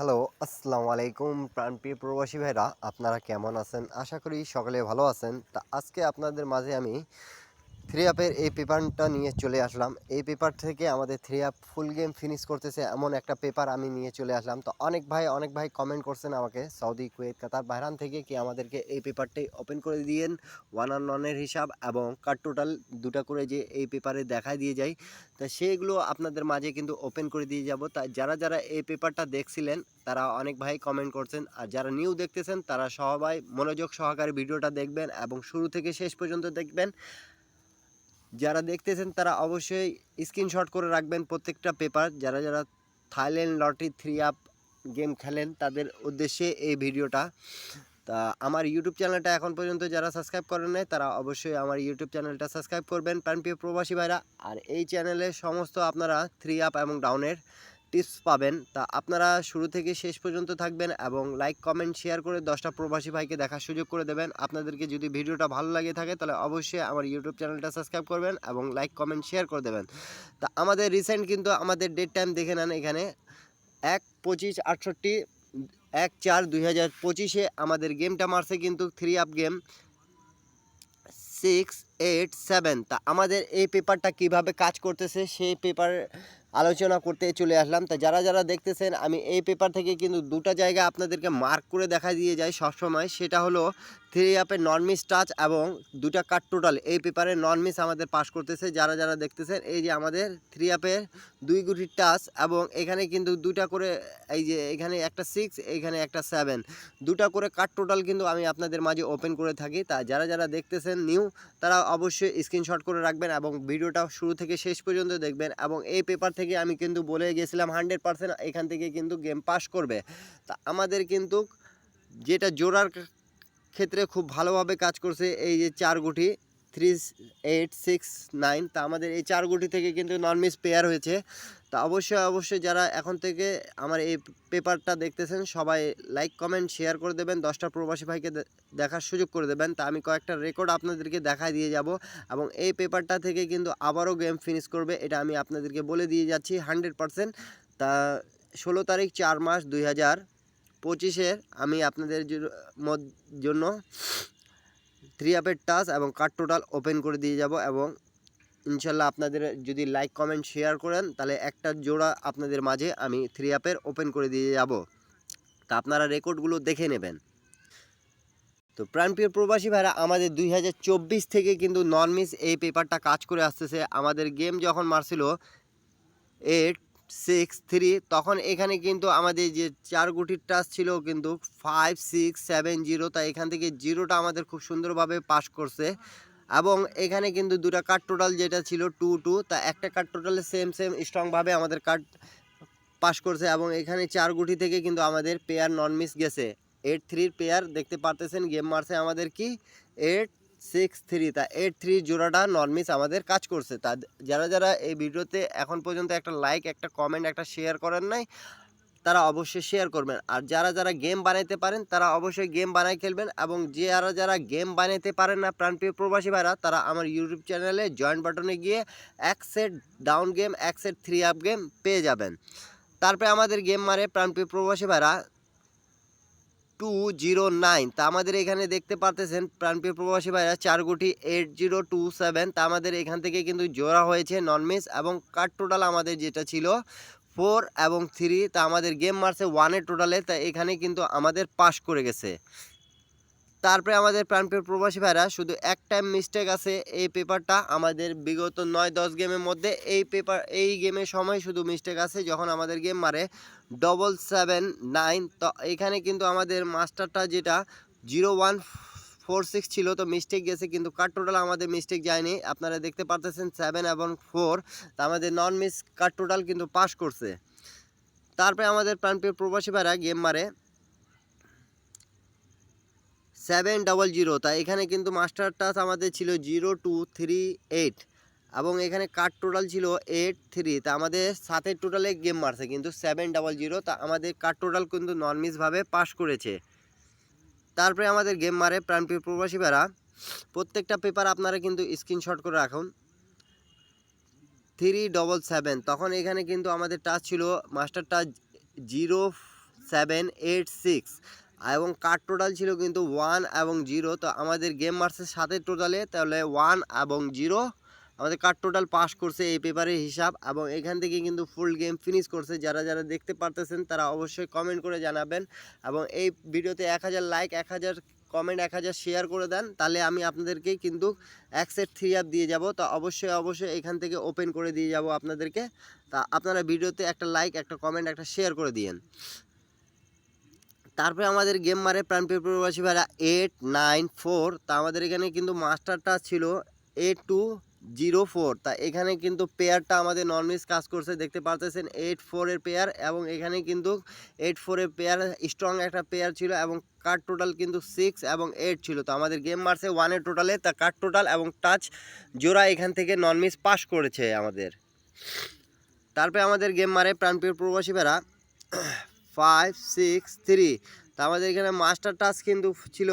Hello, আসসালামু আলাইকুম প্রাণপ্রিয় প্রবাসী ভাইরা, আপনারা কেমন আছেন? আশা করি সকলে ভালো আছেন। তা আজকে আপনাদের মাঝে আমি 3 অ্যাপের এই পেপারটা নিয়ে চলে আসলাম। এই পেপার থেকে আমাদের 3 অ্যাপ ফুল গেম ফিনিশ করতেছে এমন একটা পেপার আমি নিয়ে চলে আসলাম। তো অনেক ভাই কমেন্ট করছেন আমাকে সৌদি, কুয়েত, কাতার, বাহরাইন থেকে কি আমাদেরকে এই পেপারটি ওপেন করে দিয়েন 1 on 1 এর হিসাব এবং কার টোটাল 2 টা করে যে এই পেপারে দেখায় দিয়ে যায়। তো সেগুলো আপনাদের মাঝে কিন্তু ওপেন করে দিয়ে যাব। তা যারা এই পেপারটা দেখছিলেন তারা অনেক ভাই কমেন্ট করছেন। আর যারা নিউ দেখতেছেন তারা সবাই মনোযোগ সহকারে ভিডিওটা দেখবেন এবং শুরু থেকে শেষ পর্যন্ত দেখবেন। যারা দেখতেছেন তারা অবশ্যই স্ক্রিনশট করে রাখবেন প্রত্যেকটা পেপার। যারা থাইল্যান্ড লটারি 3 অ্যাপ গেম খেলেন তাদের উদ্দেশ্যে এই ভিডিওটা। তা আমার ইউটিউব চ্যানেলটা এখন পর্যন্ত যারা সাবস্ক্রাইব করেন নাই তারা অবশ্যই আমার ইউটিউব চ্যানেলটা সাবস্ক্রাইব করবেন প্রাণপ্রিয় প্রবাসী ভাইরা। আর এই চ্যানেলে সমস্ত আপনারা 3 অ্যাপ এবং ডাউনের টিপস পাবেন। তা আপনারা শুরু থেকে শেষ পর্যন্ত থাকবেন এবং লাইক কমেন্ট শেয়ার করে 10টা প্রবাসী ভাইকে দেখার সুযোগ করে দেবেন। আপনাদেরকে যদি ভিডিওটা ভালো লাগে থাকে তাহলে অবশ্যই আমার ইউটিউব চ্যানেলটা সাবস্ক্রাইব করবেন এবং লাইক কমেন্ট শেয়ার করে দেবেন। তা আমাদের রিসেন্ট কিন্তু আমাদের ডেট টাইম দেখে নেন, এখানে 1/25/68 1/4/2025 আমাদের গেমটা মারছে কিন্তু 3 অ্যাপ গেম 687। তা আমাদের এই পেপারটা কিভাবে কাজ করতেছে সেই পেপার আলোচনা করতে চলে আসলাম। তা যারা দেখতেছেন আমি এই পেপার থেকে কিন্তু দুটা জায়গা আপনাদেরকে মার্ক করে দেখা দিয়ে যাই সবসময়। সেটা হলো 3 অ্যাপের নন মিস টাচ এবং দুটা কাট টোটাল এই পেপারে নন মিস আমাদের পাস করতেছে। যারা দেখতেছেন এই যে আমাদের 3 অ্যাপের 2 গুটির টাচ এবং এখানে কিন্তু দুটা করে, এই যে এখানে একটা 6 এখানে একটা 7, দুটা করে কাট টোটাল কিন্তু আমি আপনাদের মাঝে ওপেন করে থাকি। তা যারা দেখতেছেন নিউ তারা অবশ্যই স্ক্রিনশট করে রাখবেন এবং ভিডিওটা শুরু থেকে শেষ পর্যন্ত দেখবেন। এবং এই পেপার থেকে আমি কিন্তু বলে গেছিলাম 100% এখান থেকে কিন্তু গেম পাস করবে। তা আমাদের কিন্তু যেটা জোড়ার ক্ষেত্রে খুব ভালোভাবে কাজ করছে এই যে 4 গুটি 3 8 6 9। তা আমাদের এই 4 গুটি থেকে কিন্তু নন মিস পেয়ার হয়েছে। তা অবশ্যই যারা এখন থেকে আমার এই পেপারটা দেখতেছেন সবাই লাইক কমেন্ট শেয়ার করে দেবেন, 10টা প্রবাসী ভাইকে দেখার সুযোগ করে দেবেন। তা আমি কয়েকটা রেকর্ড আপনাদেরকে দেখায় দিয়ে যাব এবং এই পেপারটা থেকে কিন্তু আবারও গেম ফিনিশ করবে, এটা আমি আপনাদেরকে বলে দিয়ে যাচ্ছি 100%। তা 16 তারিখ 4 মাস 2025 আমি আপনাদের জন্য 3 অ্যাপের টাচ এবং কার্ড টোটাল ওপেন করে দিয়ে যাব এবং ইনশাল্লাহ আপনাদের যদি লাইক কমেন্ট শেয়ার করেন তাহলে একটা জোড়া আপনাদের মাঝে আমি 3 অ্যাপের ওপেন করে দিয়ে যাব। তা আপনারা রেকর্ডগুলো দেখে নেবেন। তো প্রাণপ্রিয় প্রবাসী ভাইরা, আমাদের 2024 থেকে কিন্তু নন মিস এই পেপারটা কাজ করে আসতেছে। আমাদের গেম যখন মারছিল 863 তখন এখানে কিন্তু আমাদের যে 4 গুটির টাচ ছিল কিন্তু 5670। তা এখান থেকে জিরোটা আমাদের খুব সুন্দরভাবে পাস করছে এবং এখানে কিন্তু দুটা কার্ড টোটাল যেটা ছিল 2 তা একটা কার্ড টোটালে সেম স্ট্রংভাবে আমাদের কার্ড পাস করছে এবং এখানে 4 গুটি থেকে কিন্তু আমাদের পেয়ার নন মিস গেছে 83 পেয়ার দেখতে পারতেছেন। গেম মারছে আমাদের কি 863। তা 83 জোড়াটা নন মিস আমাদের কাজ করছে। তা যারা এই ভিডিওতে এখন পর্যন্ত একটা লাইক, একটা কমেন্ট, একটা শেয়ার করেন নাই তারা অবশ্যই শেয়ার করবেন। আর যারা গেম বানাইতে পারেন তারা অবশ্যই গেম বানাই খেলবেন এবং যারা গেম বানাইতে পারেন না প্রাণপ্রিয় প্রবাসী ভাইরা তারা আমার ইউটিউব চ্যানেলে জয়েন বাটনে গিয়ে এক সেট ডাউন গেম, এক সেট 3 আপ গেম পেয়ে যাবেন। তারপরে আমাদের গেম মারে প্রাণপ্রিয় প্রবাসী ভাইরা 209। তা আমাদের এখানে দেখতে পারতেছেন প্রাণপ্রিয় প্রবাসী ভাইরা 4 গুটি 8027। তা আমাদের এখান থেকে কিন্তু জোড়া হয়েছে নন মিস এবং কার্ড টোটাল আমাদের যেটা ছিল 4 এবং 3। তা আমাদের গেম মারছে 1 টোটালে। তা এখানে কিন্তু আমাদের পাস করে গেছে। তারপরে আমাদের প্রাণপ্রিয় প্রবাসী ভাইরা শুধু এক টাইম মিস্টেক আছে এই পেপারটা আমাদের বিগত 9-10 গেমের মধ্যে এই গেমের সময় শুধু মিস্টেক আছে যখন আমাদের গেম মারে 779। তো এখানে কিন্তু আমাদের মাস্টারটা যেটা 0146 ছিল তো মিস্টেক গেছে কিন্তু কার্ড টোটাল আমাদের মিস্টেক যায়নি। আপনারা দেখতে পারতেছেন 7 এবং 4। তা আমাদের নন মিস কার্ড টোটাল কিন্তু পাস করছে। তারপরে আমাদের প্রাণপ্রিয় প্রবাসী ভাইরা গেম মারে 700। তা এখানে কিন্তু মাস্টার টাচ আমাদের ছিল 0238 এবং এখানে কার্ড টোটাল ছিল 83। তা আমাদের 7 টোটালে গেম মারছে কিন্তু 700। তা আমাদের কার্ড টোটাল কিন্তু নন মিসভাবে পাস করেছে। তারপরে আমাদের গেম মারে প্রাণপ্রিয় প্রবাসী ভাইরা প্রত্যেকটা পেপার আপনারা কিন্তু স্ক্রিনশট করে রাখুন 377। তখন এখানে কিন্তু আমাদের টাচ ছিল মাস্টার টাচ 5786 এবং কার্ড টোটাল ছিল কিন্তু 1 এবং 0। তো আমাদের গেম মারছে 7 টোটালে, তাহলে 1 এবং 0 আমাদের কার্ড টোটাল পাস করছে এই পেপারের হিসাব। এবং এখান থেকে কিন্তু ফুল গেম ফিনিশ করছে। যারা যারা দেখতে পারতেছেন তারা অবশ্যই কমেন্ট করে জানাবেন এবং এই ভিডিওতে 1000 লাইক, 1000 কমেন্ট, 1000 শেয়ার করে দেন, তাহলে আমি আপনাদেরকে কিন্তু এক সেট 3 আপ দিয়ে যাব। তো অবশ্যই অবশ্যই এখান থেকে ওপেন করে দিয়ে যাব আপনাদেরকে। তা আপনারা ভিডিওতে একটা লাইক, একটা কমেন্ট, একটা শেয়ার করে দিয়েন। তারপরে আমাদের গেম মারে প্রাণপ্রিয় প্রবাসী ভাইরা 894। তা আমাদের এখানে কিন্তু মাস্টারটা ছিল 8204। তা এখানে কিন্তু পেয়ারটা আমাদের নর্মিস কাজ করছে, দেখতে পারতেছেন 84 এর পেয়ার। এবং এখানে কিন্তু 84 এর পেয়ার স্ট্রং একটা পেয়ার ছিল এবং কার্ড টোটাল কিন্তু 6 এবং 8 ছিল। তো আমাদের গেম মারছে 1 এর টোটালে। তা কার্ড টোটাল এবং টাচ জোড়া এখান থেকে নর্মিস পাস করেছে আমাদের। তারপরে আমাদের গেম মারে প্রাণপ্রিয় প্রবাসী ভাইরা 563। তা আমাদের এখানে মাস্টার টাচ কিন্তু ছিল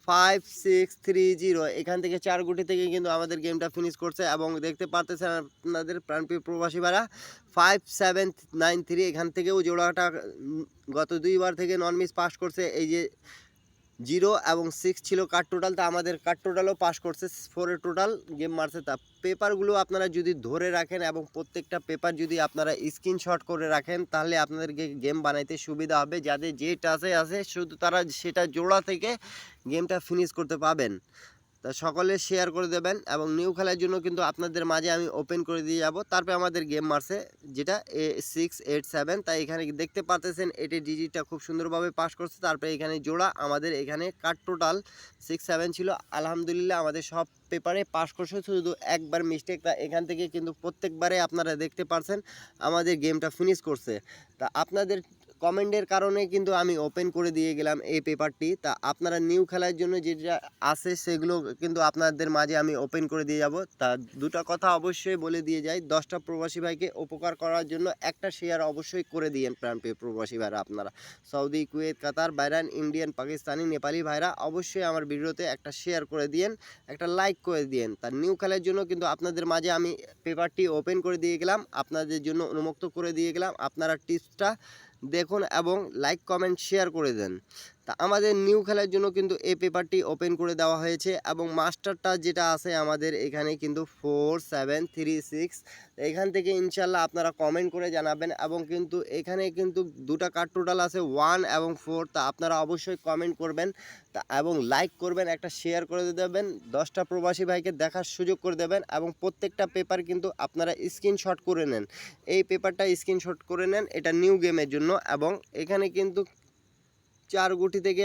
5630। এখান থেকে 4 গুটি থেকে কিন্তু আমাদের গেমটা ফিনিশ করছে এবং দেখতে পারতেছেন আপনাদের প্রাণপ্রিয় প্রবাসী ভাইরা 5793। এখান থেকেও জোড়াটা গত 2বার থেকে নন মিস পাস করছে। এই যে 0 এবং 6 ছিল কার্ড টোটাল। তা আমাদের কার্ড টোটালও পাস করছে, 4 এর টোটাল গেম মারছে। তা পেপারগুলো আপনারা যদি ধরে রাখেন এবং প্রত্যেকটা পেপার যদি আপনারা স্ক্রিনশট করে রাখেন, তাহলে আপনাদেরকে গেম বানাইতে সুবিধা হবে। যাদের যে টাচে আছে শুধু তারা সেটা জোড়া থেকে গেমটা ফিনিশ করতে পাবেন। তা সকলে শেয়ার করে দেবেন এবং নিউ খেলার জন্য কিন্তু আপনাদের মাঝে আমি ওপেন করে দিয়ে যাব। তারপরে আমাদের গেম মারছে যেটা 687। তাই এখানে দেখতে পারতেছেন এটির ডিজিটটা খুব সুন্দরভাবে পাস করছে। তারপরে এখানে জোড়া আমাদের এখানে কার্ড টোটাল 67 ছিল। আলহামদুলিল্লাহ আমাদের সব পেপারে পাস করছে, শুধু একবার মিস্টেক। তা এখান থেকে কিন্তু প্রত্যেকবারে আপনারা দেখতে পারছেন আমাদের গেমটা ফিনিশ করছে। তা আপনাদের কমেন্টের কারণে কিন্তু আমি ওপেন করে দিয়ে গেলাম এই পেপারটি। তা আপনারা নিউ খেলার জন্য যেটা আছে সেগুলো কিন্তু আপনাদের মাঝে আমি ওপেন করে দিয়ে যাব। তা দুটো কথা অবশ্যই বলে দিয়ে যাই, 10টা প্রবাসী ভাইকে উপকার করার জন্য একটা শেয়ার অবশ্যই করে দিয়েন প্রাণপ্রিয় প্রবাসী ভাইরা। আপনারা সৌদি, কুয়েত, কাতার, বাইরান, ইন্ডিয়ান, পাকিস্তানি, নেপালি ভাইরা অবশ্যই আমার ভিডিওতে একটা শেয়ার করে দিয়েন, একটা লাইক করে দিয়েন। তার নিউ খেলার জন্য কিন্তু আপনাদের মাঝে আমি পেপারটি ওপেন করে দিয়ে গেলাম, আপনাদের জন্য উন্মুক্ত করে দিয়ে গেলাম। আপনারা টিপসটা দেখুন এবং লাইক, কমেন্ট, শেয়ার করে দেন। তা আমাদের নিউ খেলার জন্য কিন্তু এই পেপারটি ওপেন করে দেওয়া হয়েছে এবং মাস্টারটা যেটা আছে আমাদের এখানে কিন্তু 4736। এখান থেকে ইনশাল্লাহ আপনারা কমেন্ট করে জানাবেন। এবং কিন্তু এখানে কিন্তু দুটা কার্ড টোটাল আছে 1 এবং 4। তা আপনারা অবশ্যই কমেন্ট করবেন তা এবং লাইক করবেন, একটা শেয়ার করে দেবেন, 10টা প্রবাসী ভাইকে দেখার সুযোগ করে দেবেন। এবং প্রত্যেকটা পেপার কিন্তু আপনারা স্ক্রিনশট করে নেন, এই পেপারটা স্ক্রিনশট করে নেন, এটা নিউ গেমের জন্য। এবং এখানে কিন্তু 4 গুটি থেকে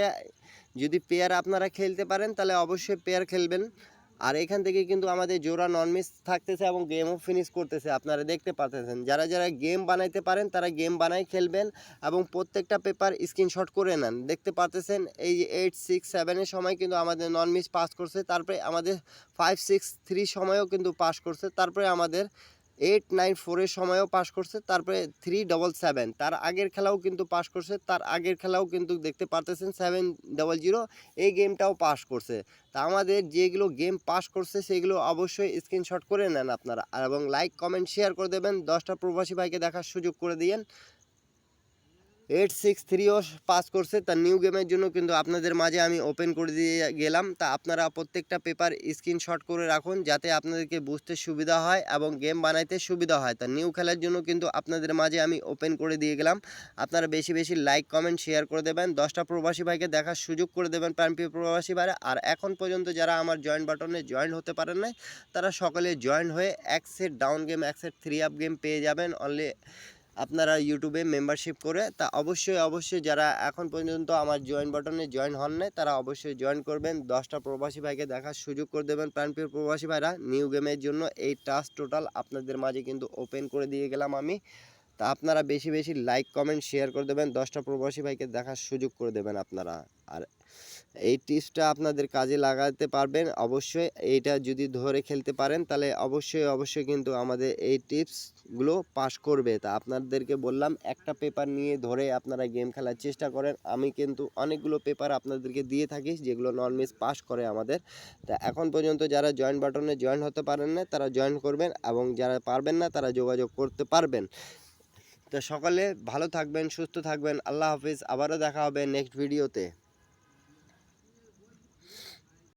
যদি পেয়ার আপনারা খেলতে পারেন তাহলে অবশ্যই পেয়ার খেলবেন। আর এখান থেকে কিন্তু আমাদের জোড়া নন মিস থাকতেছে এবং গেমও ফিনিশ করতেছে, আপনারা দেখতে পাচ্ছেন। যারা যারা গেম বানাইতে পারেন তারা গেম বানাই খেলবেন এবং প্রত্যেকটা পেপার স্ক্রিনশট করে নেন। দেখতে পাচ্ছেন এই যে 867 সময় কিন্তু আমাদের নন মিস পাস করছে। তারপরে আমাদের 563 সময়ও কিন্তু পাস করছে। তারপরে আমাদের 894 সময়ও পাস করছে। তারপরে 377 তার আগের খেলাও কিন্তু পাস করছে। তার আগের খেলাও কিন্তু দেখতে পারতেছেন 700 এই গেমটাও পাস করছে। তা আমাদের যেগুলো গেম পাস করছে সেগুলো অবশ্যই স্ক্রিনশট করে নেন আপনারা এবং লাইক, কমেন্ট, শেয়ার করে দেবেন, 10টা প্রবাসী ভাইকে দেখার সুযোগ করে দিয়েন। 863ও পাস করছে। তার নিউ গেমের জন্য কিন্তু আপনাদের মাঝে আমি ওপেন করে দিয়ে গেলাম। তা আপনারা প্রত্যেকটা পেপার স্ক্রিনশট করে রাখুন যাতে আপনাদেরকে বুঝতে সুবিধা হয় এবং গেম বানাইতে সুবিধা হয়। তা নিউ খেলার জন্য কিন্তু আপনাদের মাঝে আমি ওপেন করে দিয়ে গেলাম। আপনারা বেশি বেশি লাইক, কমেন্ট, শেয়ার করে দেবেন, 10টা প্রবাসী ভাইকে দেখার সুযোগ করে দেবেন প্রাণপ্রিয় প্রবাসী ভাইরা। আর এখন পর্যন্ত যারা আমার জয়েন বাটনে জয়েন হতে পারেন নাই তারা সকলে জয়েন হয়ে এক সেট ডাউন গেম, এক সেট 3 আপ গেম পেয়ে যাবেন অনলি আপনারা ইউটিউবে মেম্বারশিপ করে। তা অবশ্যই অবশ্যই যারা এখন পর্যন্ত আমার জয়েন বাটনে জয়েন হন নাই তারা অবশ্যই জয়েন করবেন, 10টা প্রবাসী ভাইকে দেখার সুযোগ করে দেবেন প্রাণপ্রিয় প্রবাসী ভাইরা। নিউ গেমের জন্য এই টাস্ক টোটাল আপনাদের মাঝে কিন্তু ওপেন করে দিয়ে গেলাম আমি। তা আপনারা বেশি বেশি লাইক, কমেন্ট, শেয়ার করে দেবেন, 10টা প্রবাসী ভাইকে দেখার সুযোগ করে দেবেন আপনারা। আর এই টিপসটা আপনাদের কাজে লাগাতে পারবেন অবশ্যই। এইটা যদি ধরে খেলতে পারেন তাহলে অবশ্যই অবশ্যই কিন্তু আমাদের এই টিপসগুলো পাস করবে। তা আপনাদেরকে বললাম একটা পেপার নিয়ে ধরে আপনারা গেম খেলার চেষ্টা করেন। আমি কিন্তু অনেকগুলো পেপার আপনাদেরকে দিয়ে থাকি যেগুলো নন মিস পাস করে আমাদের। তা এখন পর্যন্ত যারা জয়েন বাটনে জয়েন হতে পারেন না তারা জয়েন করবেন এবং যারা পারবেন না তারা যোগাযোগ করতে পারবেন। তো সকলে ভালো থাকবেন, সুস্থ থাকবেন। আল্লাহ হাফিজ। আবারও দেখা হবে নেক্সট ভিডিওতে।